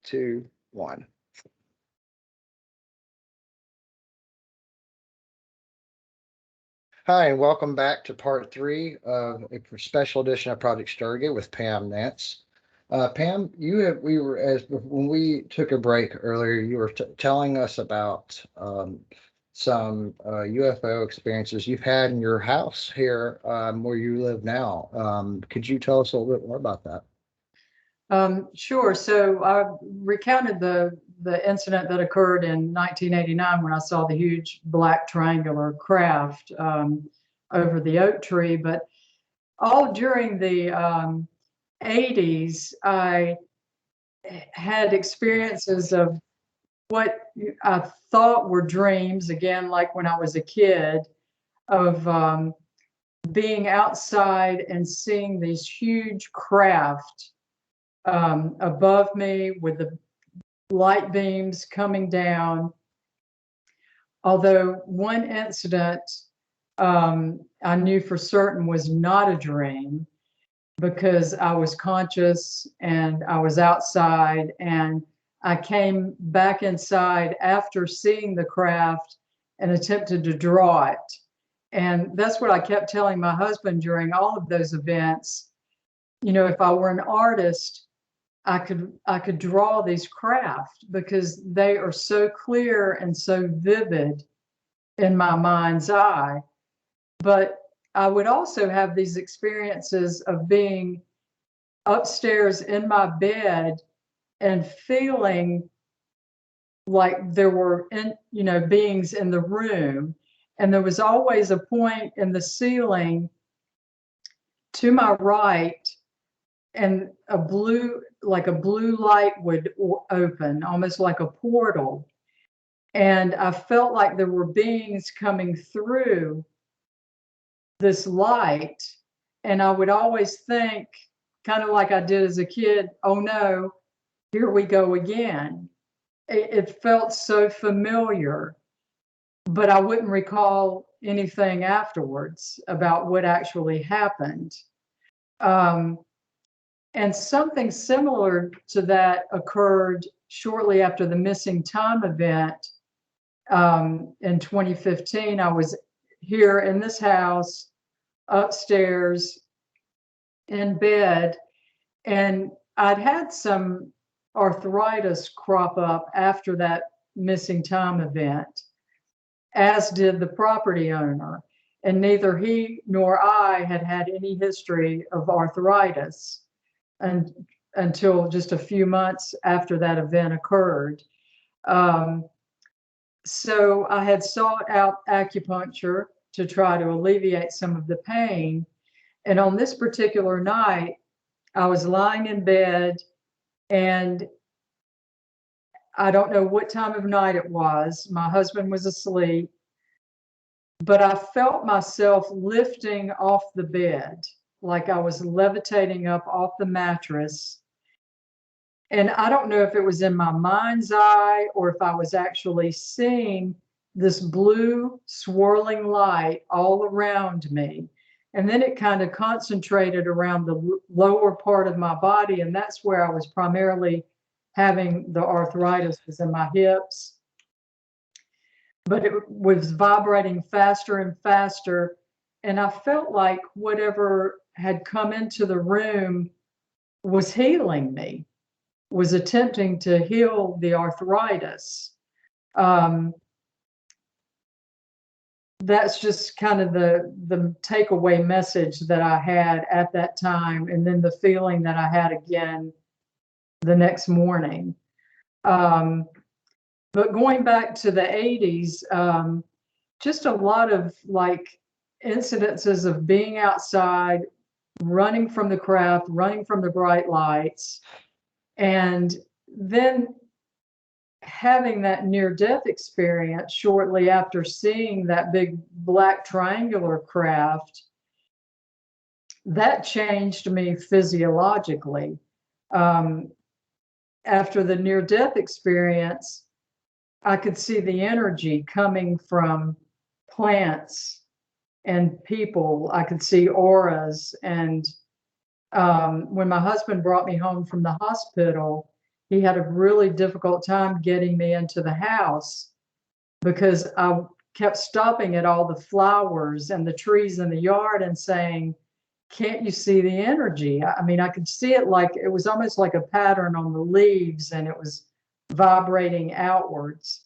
2, 1. Hi, and welcome back to part 3 of a special edition of Project Stargate with Pam Nance. Pam, when we took a break earlier, you were telling us about some UFO experiences you've had in your house here where you live now. Could you tell us a little bit more about that? Sure. So I recounted the incident that occurred in 1989 when I saw the huge black triangular craft over the oak tree. But all during the 80s, I had experiences of what I thought were dreams, again, like when I was a kid, of being outside and seeing these huge craft above me with the light beams coming down. Although one incident I knew for certain was not a dream because I was conscious and I was outside, and I came back inside after seeing the craft and attempted to draw it. And that's what I kept telling my husband during all of those events. You know, if I were an artist, I could draw these craft because they are so clear and so vivid in my mind's eye. But I would also have these experiences of being upstairs in my bed and feeling like there were beings in the room, and there was always a point in the ceiling to my right, and a blue light would open, almost like a portal. And I felt like there were beings coming through this light. And I would always think, kind of like I did as a kid, oh no, here we go again. It felt so familiar, but I wouldn't recall anything afterwards about what actually happened. And something similar to that occurred shortly after the missing time event in 2015. I was here in this house, upstairs in bed, and I'd had some arthritis crop up after that missing time event, as did the property owner. And neither he nor I had had any history of arthritis until just a few months after that event occurred. So I had sought out acupuncture to try to alleviate some of the pain. And on this particular night, I was lying in bed, and I don't know what time of night it was. My husband was asleep, but I felt myself lifting off the bed, like I was levitating up off the mattress. And I don't know if it was in my mind's eye or if I was actually seeing this blue swirling light all around me. And then it kind of concentrated around the lower part of my body. And that's where I was primarily having the arthritis, was in my hips. But it was vibrating faster and faster. And I felt like whatever had come into the room was healing me, was attempting to heal the arthritis. That's just kind of the takeaway message that I had at that time, and then the feeling that I had again the next morning. But going back to the 80s, just a lot of like incidences of being outside, running from the craft, running from the bright lights, and then having that near-death experience shortly after seeing that big black triangular craft. That changed me physiologically. After the near-death experience, I could see the energy coming from plants and people. I could see auras. And when my husband brought me home from the hospital, he had a really difficult time getting me into the house because I kept stopping at all the flowers and the trees in the yard and saying, can't you see the energy? I mean, I could see it like it was almost like a pattern on the leaves, and it was vibrating outwards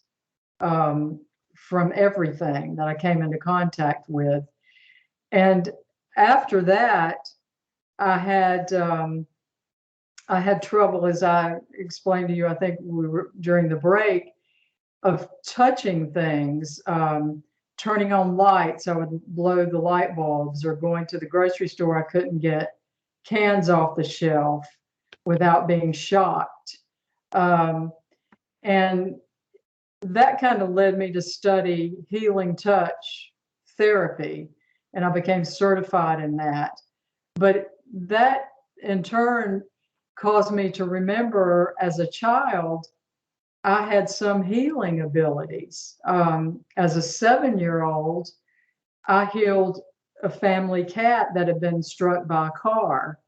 from everything that I came into contact with. And after that, I had I had trouble, as I explained to you, I think we were during the break, of touching things, turning on lights. I would blow the light bulbs, or going to the grocery store. I couldn't get cans off the shelf without being shocked. Um, and that kind of led me to study healing touch therapy, and I became certified in that. But that in turn caused me to remember as a child, I had some healing abilities. As a 7-year-old, I healed a family cat that had been struck by a car.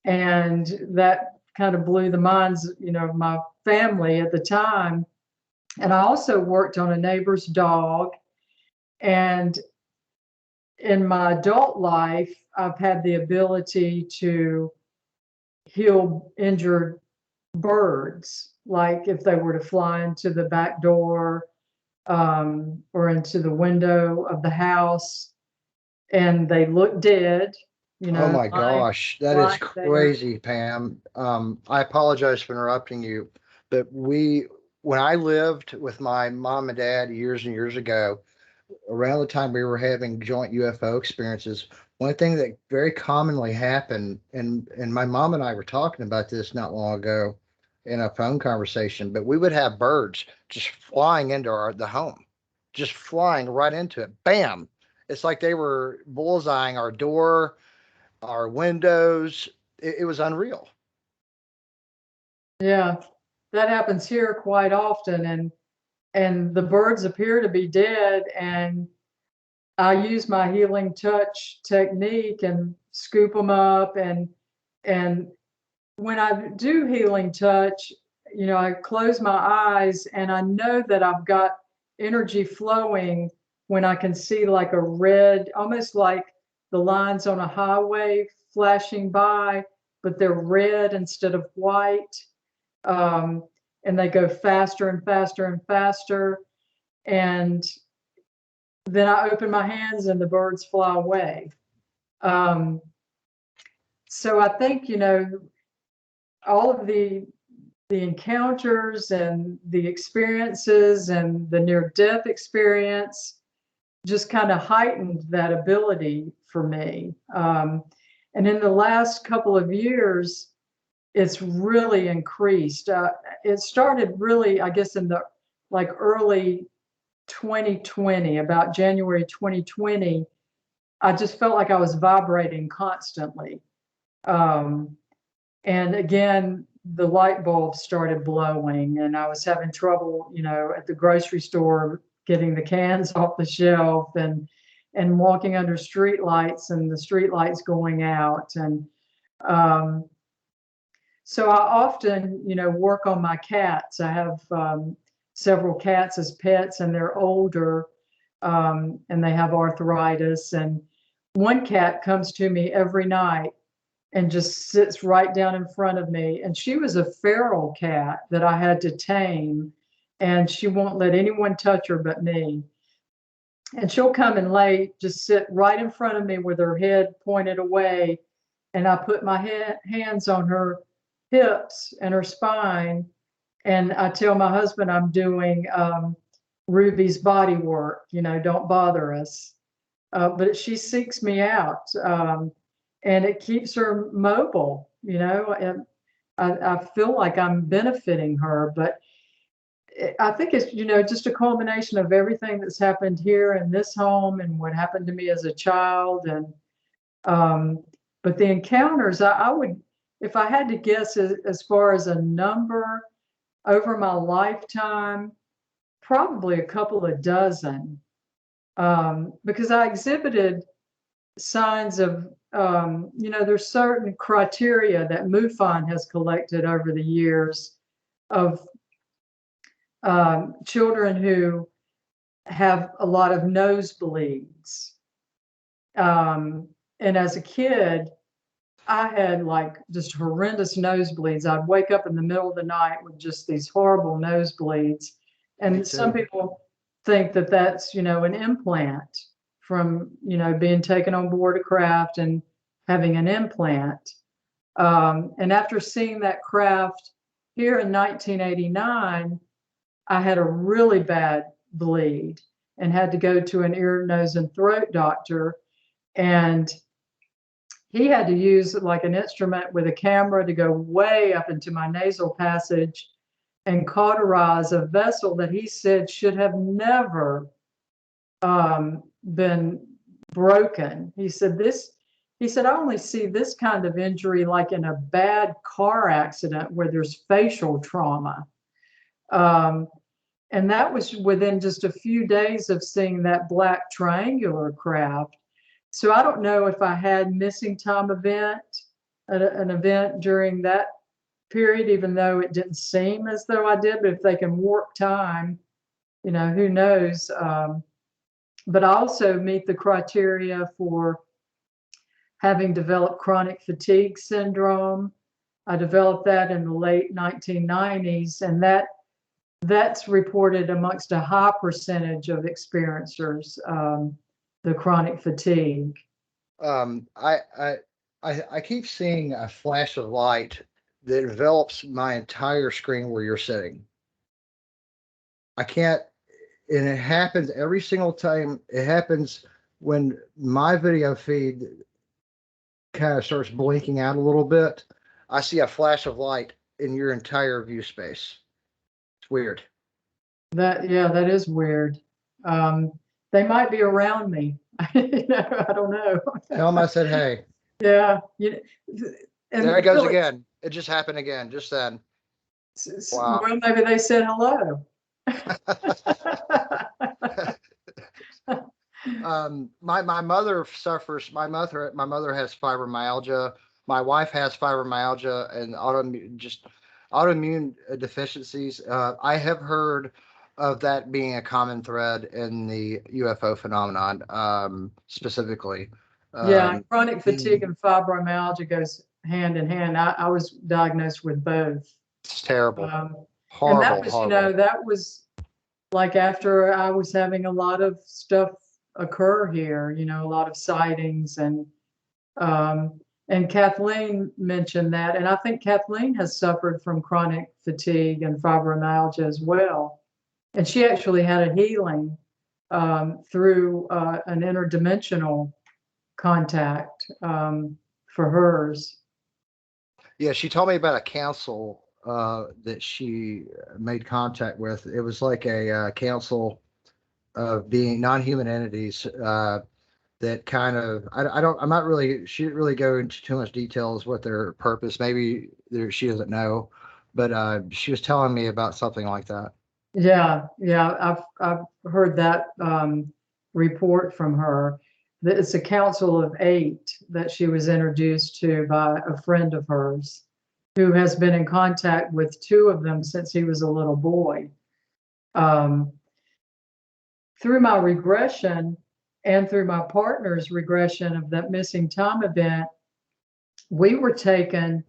And that kind of blew the minds, of my family at the time. And I also worked on a neighbor's dog. And in my adult life, I've had the ability to heal injured birds, like if they were to fly into the back door, or into the window of the house and they look dead, Oh my lying, gosh, that is lying there. crazy, Pam. I apologize for interrupting you, but when I lived with my mom and dad years and years ago, around the time we were having joint UFO experiences, one thing that very commonly happened, and my mom and I were talking about this not long ago in a phone conversation, but we would have birds just flying into the home, just flying right into it. Bam! It's like they were bullseyeing our door, our windows. It was unreal. Yeah, that happens here quite often, and the birds appear to be dead, and I use my healing touch technique and scoop them up, and when I do healing touch, I close my eyes and I know that I've got energy flowing when I can see like a red, almost like the lines on a highway flashing by, but they're red instead of white. Um, and they go faster and faster and faster. And then I open my hands and the birds fly away. Um, so I think, all of the encounters and the experiences and the near death experience just kind of heightened that ability for me. And in the last couple of years, it's really increased. It started really, I guess, in the like early 2020, about January 2020. I just felt like I was vibrating constantly. Um, and again, the light bulbs started blowing, and I was having trouble, at the grocery store getting the cans off the shelf, and walking under street lights and the street lights going out. And um, so I often, work on my cats. I have several cats as pets, and they're older, and they have arthritis. And one cat comes to me every night and just sits right down in front of me. And she was a feral cat that I had to tame, and she won't let anyone touch her but me. And she'll come and just sit right in front of me with her head pointed away. And I put my hands on her hips and her spine. And I tell my husband I'm doing Ruby's body work, don't bother us. But she seeks me out. And it keeps her mobile, and I feel like I'm benefiting her. But I think it's, just a culmination of everything that's happened here in this home and what happened to me as a child. And um, but the encounters, I would, if I had to guess as far as a number over my lifetime, probably a couple of dozen, because I exhibited signs of, there's certain criteria that MUFON has collected over the years of children who have a lot of nosebleeds. And as a kid, I had like just horrendous nosebleeds. I'd wake up in the middle of the night with just these horrible nosebleeds. Me And some too. people think that that's, an implant from, being taken on board a craft and having an implant. And after seeing that craft here in 1989, I had a really bad bleed and had to go to an ear, nose, and throat doctor. And he had to use like an instrument with a camera to go way up into my nasal passage and cauterize a vessel that he said should have never been broken. He said, I only see this kind of injury like in a bad car accident where there's facial trauma. Um, and that was within just a few days of seeing that black triangular craft. So I don't know if I had missing time event, an event during that period, even though it didn't seem as though I did. But if they can warp time, who knows? But I also meet the criteria for having developed chronic fatigue syndrome. I developed that in the late 1990s, and that's reported amongst a high percentage of experiencers, the chronic fatigue. Um, I, I, I keep seeing a flash of light that envelops my entire screen where you're sitting. I can't, and it happens every single time. It happens when my video feed kind of starts blinking out a little bit. I see a flash of light in your entire view space. It's weird. That is weird. They might be around me. I don't know. Tell them I said, hey, Yeah, and there it goes really, again. It just happened again, just then. Wow. well, maybe they said hello. My mother suffers. My mother has fibromyalgia. My wife has fibromyalgia and autoimmune deficiencies. I have heard of that being a common thread in the UFO phenomenon, specifically. Yeah, Um, chronic fatigue the, and fibromyalgia goes hand in hand. I was diagnosed with both. it's terrible, Um, and that horrible, was, horrible. that was like after I was having a lot of stuff occur here, a lot of sightings um, and Kathleen mentioned that. And I think Kathleen has suffered from chronic fatigue and fibromyalgia as well. And she actually had a healing through an interdimensional contact for hers. Yeah, she told me about a council that she made contact with. It was like a council of being non-human entities that kind of I don't I'm not really she didn't really go into too much details what their purpose. Maybe she doesn't know, but she was telling me about something like that. Yeah, I've heard that report from her. That it's a council of 8 that she was introduced to by a friend of hers who has been in contact with 2 of them since he was a little boy. Um, through my regression and through my partner's regression of that missing time event, we were taken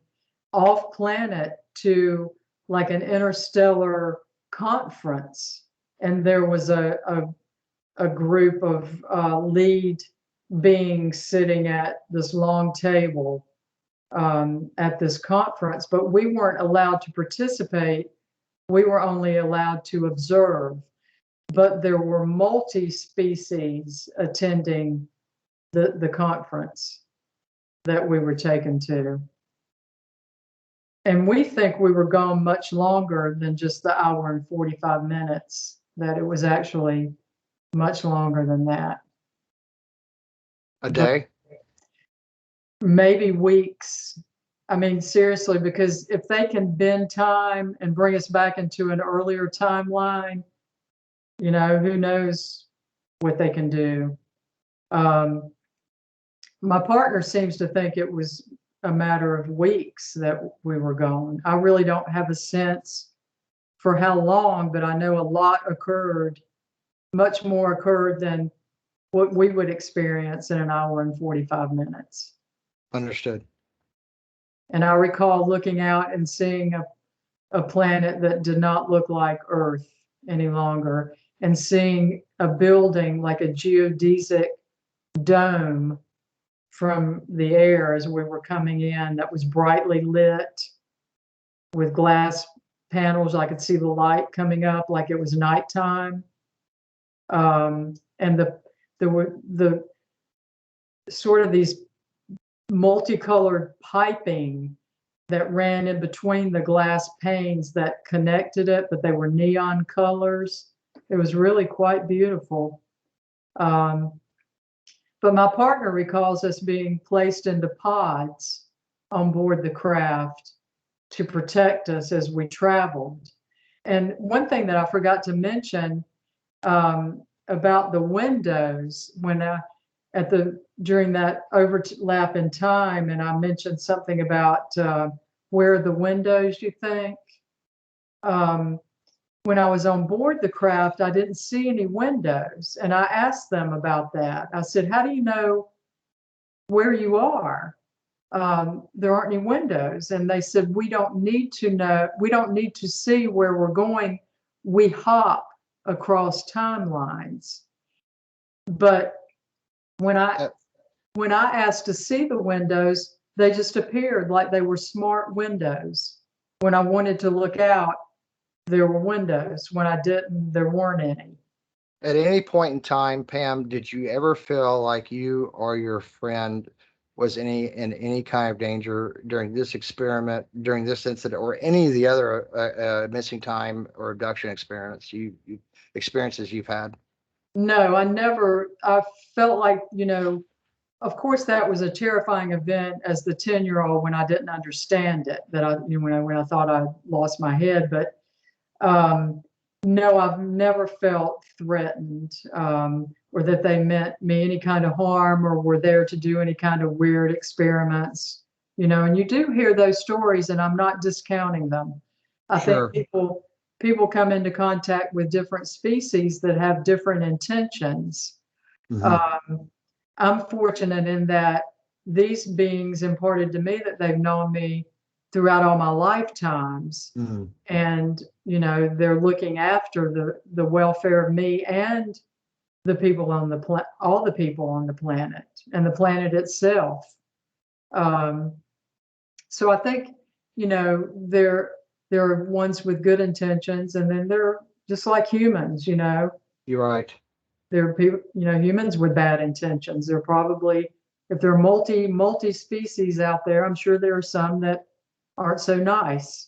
off planet to like an interstellar conference. And there was a group of lead beings sitting at this long table at this conference, but we weren't allowed to participate. We were only allowed to observe. But there were multi-species attending the conference that we were taken to. And we think we were gone much longer than just the hour and 45 minutes, that it was actually much longer than that. A But day? maybe weeks. I mean, seriously, because if they can bend time and bring us back into an earlier timeline, who knows what they can do. My partner seems to think it was a matter of weeks that we were gone. I really don't have a sense for how long, but I know a lot occurred, much more occurred than what we would experience in an hour and 45 minutes. Understood. And I recall looking out and seeing a planet that did not look like Earth any longer, and seeing a building like a geodesic dome from the air as we were coming in that was brightly lit with glass panels. I could see the light coming up like it was nighttime. And there were the sort of these multicolored piping that ran in between the glass panes that connected it, but they were neon colors. It was really quite beautiful. But my partner recalls us being placed into pods on board the craft to protect us as we traveled. And one thing that I forgot to mention about the windows, when during that overlap in time, and I mentioned something about where are the windows, you think? When I was on board the craft, I didn't see any windows. And I asked them about that. I said, how do you know where you are? There aren't any windows. And they said, we don't need to know, we don't need to see where we're going. We hop across timelines. But when I asked to see the windows, they just appeared like they were smart windows. When I wanted to look out, there were windows. When I didn't, there weren't any. At any point in time, Pam, did you ever feel like you or your friend was in any kind of danger during this experiment, during this incident, or any of the other missing time or abduction experiences you've had? No, I felt like, of course that was a terrifying event as the 10-year-old when I didn't understand it, when I thought I lost my head. But no, I've never felt threatened, or that they meant me any kind of harm or were there to do any kind of weird experiments, and you do hear those stories, and I'm not discounting them. I Sure. think people come into contact with different species that have different intentions. Mm-hmm. I'm fortunate in that these beings imparted to me that they've known me throughout all my lifetimes. Mm-hmm. And, they're looking after the welfare of me and the people on all the people on the planet and the planet itself. So I think, there are ones with good intentions, and then they're just like humans, You're right. there are people, humans with bad intentions. There are probably, if there are multi species out there, I'm sure there are some that aren't so nice.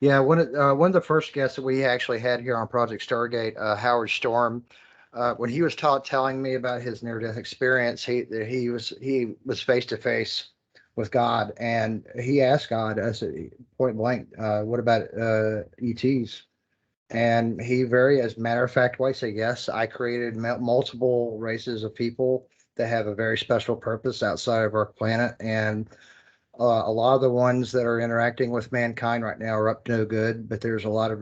Yeah, one of the first guests that we actually had here on Project Stargate, Howard Storm, when he was telling me about his near-death experience, he was face to face with God, and he asked God, I said point blank, what about ETs? And he very, as a matter of fact, way said, yes, I created multiple races of people that have a very special purpose outside of our planet, and a lot of the ones that are interacting with mankind right now are up to no good. But there's a lot of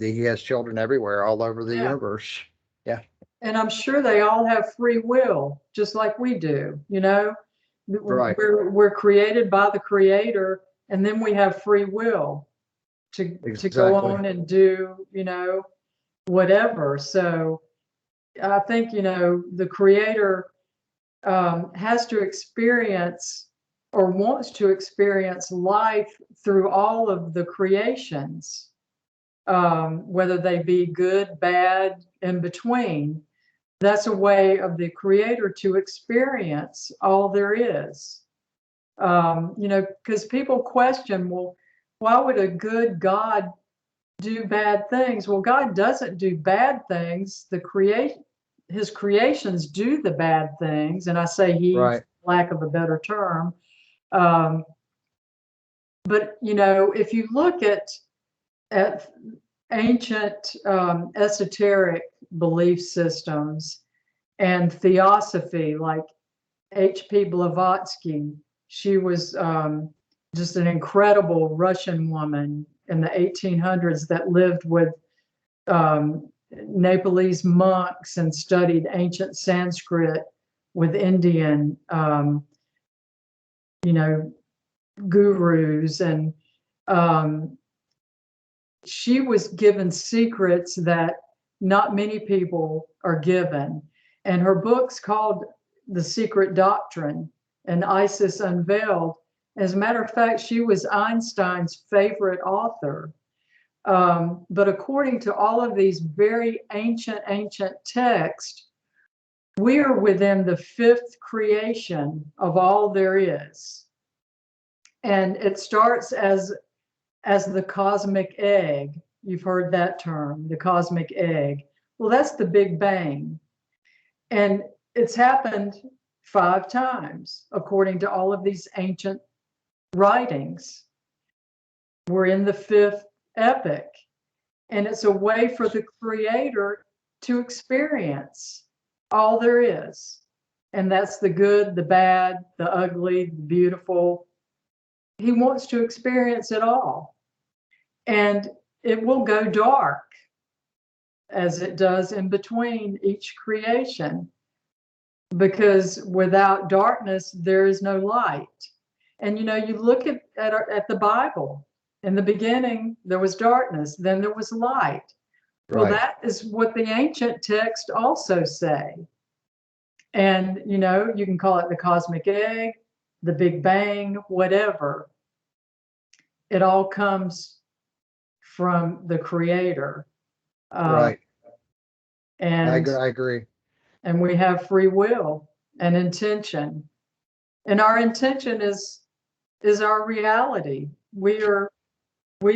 he has children everywhere, all over the Yeah. universe. Yeah, And I'm sure they all have free will, just like we do. right. We're created by the Creator, and then we have free will to go Exactly. on and do, whatever. So I think, the Creator has to experience or wants to experience life through all of the creations, whether they be good, bad, in between. That's a way of the Creator to experience all there is. Because people question, well, why would a good God do bad things? Well, God doesn't do bad things. His creations do the bad things, and I say he, Right. for lack of a better term. Um, but if you look at ancient esoteric belief systems and theosophy, like H.P. Blavatsky, she was just an incredible Russian woman in the 1800s that lived with Nepalese monks and studied ancient Sanskrit with Indian, you know, gurus. And she was given secrets that not many people are given. And her book's called The Secret Doctrine and Isis Unveiled. As a matter of fact, she was Einstein's favorite author. But according to all of these very ancient texts, we are within the fifth creation of all there is. And it starts as the cosmic egg. You've heard that term, the cosmic egg. Well, that's the Big Bang. And it's happened 5 times, according to all of these ancient writings. We're in the fifth epoch. And it's a way for the creator to experience all there is. And that's the good, the bad, the ugly, the beautiful. He wants to experience it all. And it will go dark, as it does in between each creation, because without darkness, there is no light. And you know, you look at the Bible. In the beginning, there was darkness, then there was light. Well, Right. that is what the ancient texts also say. And, you know, you can call it the cosmic egg, the Big Bang, whatever. It all comes from the creator. Right. And I agree. we have free will and intention. And our intention is our reality. We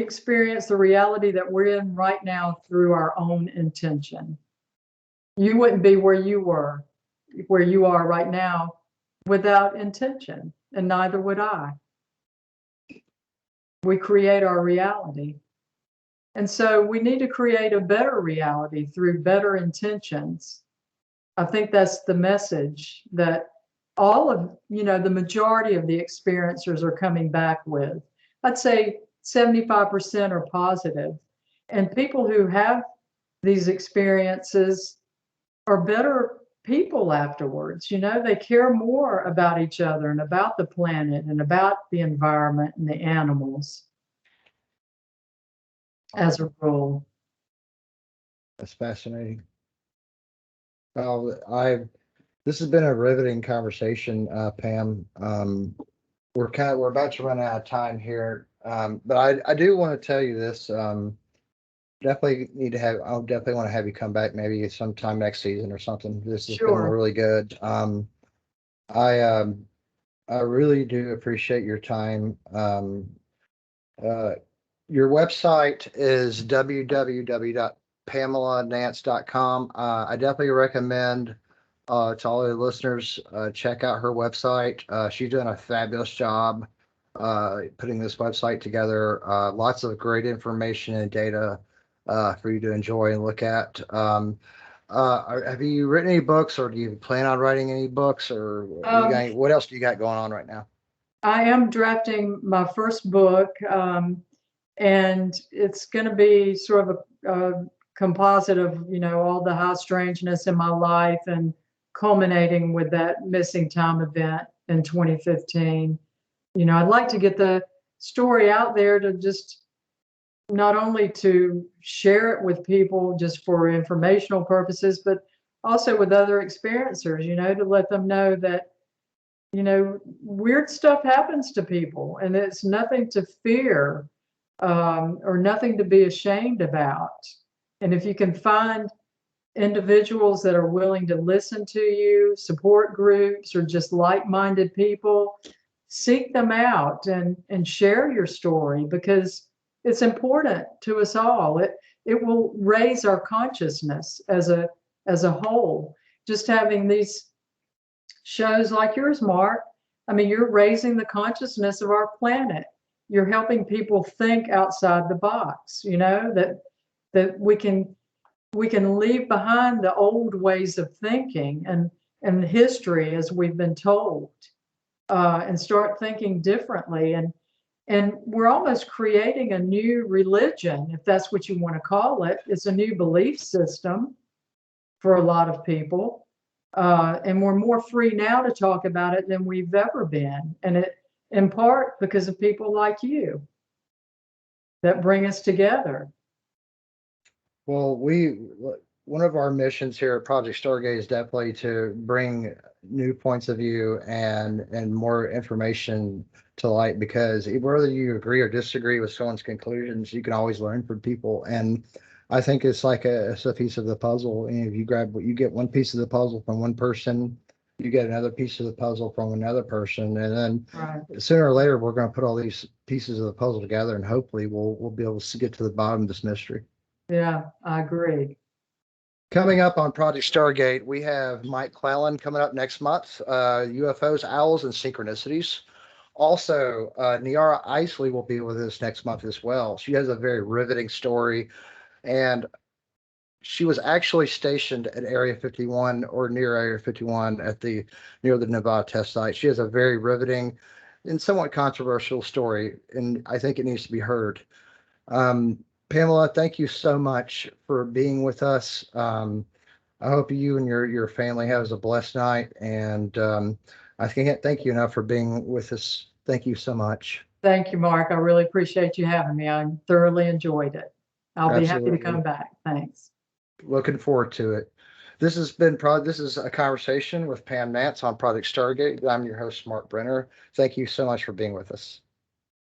experience the reality that we're in right now through our own intention. You wouldn't be where you are right now without intention, and neither would I. We create our reality. And so we need to create a better reality through better intentions. I think that's the message that all of, you know, the majority of the experiencers are coming back with. I'd say 75% are positive. And people who have these experiences are better people afterwards. You know, they care more about each other and about the planet and about the environment and the animals as a rule. That's fascinating. This has been a riveting conversation, Pam. We're about to run out of time here. But I do want to tell you this. I'll definitely want to have you come back maybe sometime next season or something. This has been Sure. really good. I I really do appreciate your time. Uh, your website is www.pamelanance.com. I definitely recommend to all the listeners, check out her website. She's done a fabulous job putting this website together. Lots of great information and data for you to enjoy and look at. Have you written any books, or do you plan on writing any books, or what else do you got going on right now? I am drafting my first book, and it's going to be sort of a composite of, you know, all the high strangeness in my life and culminating with that missing time event in 2015. You know, I'd like to get the story out there to just not only to share it with people just for informational purposes, but also with other experiencers, you know, to let them know that, you know, weird stuff happens to people and it's nothing to fear, or nothing to be ashamed about. And if you can find individuals that are willing to listen to you, support groups, or just like-minded people, seek them out and share your story, because it's important to us all. It will raise our consciousness as a whole. Just having these shows like yours, Mark, I mean, you're raising the consciousness of our planet. You're helping people think outside the box, you know, that we can leave behind the old ways of thinking and history as we've been told, and start thinking differently. And we're almost creating a new religion, if that's what you want to call it. It's a new belief system for a lot of people. And we're more free now to talk about it than we've ever been. And it, in part, because of people like you that bring us together. Well, one of our missions here at Project Stargate is definitely to bring new points of view and more information to light, because whether you agree or disagree with someone's conclusions, you can always learn from people. And I think it's like it's a piece of the puzzle. And if you grab what you get one piece of the puzzle from one person, you get another piece of the puzzle from another person, and then Right. sooner or later we're going to put all these pieces of the puzzle together, and hopefully we'll be able to get to the bottom of this mystery. Yeah, I agree. Coming up on Project Stargate, we have Mike Clellan coming up next month, UFOs, Owls, and Synchronicities. Also, Niara Isley will be with us next month as well. She has a very riveting story, and she was actually stationed at Area 51 or near Area 51 at the near the Nevada test site. She has a very riveting and somewhat controversial story, and I think it needs to be heard. Pamela, thank you so much for being with us. I hope you and your family has a blessed night, and I can't thank you enough for being with us. Thank you so much. Thank you, Mark. I really appreciate you having me. I thoroughly enjoyed it. I'll be happy to come Absolutely. back. Thanks. Looking forward to it. This is a conversation with Pam Nance on Project Stargate. I'm your host, Mark Brenner. Thank you so much for being with us.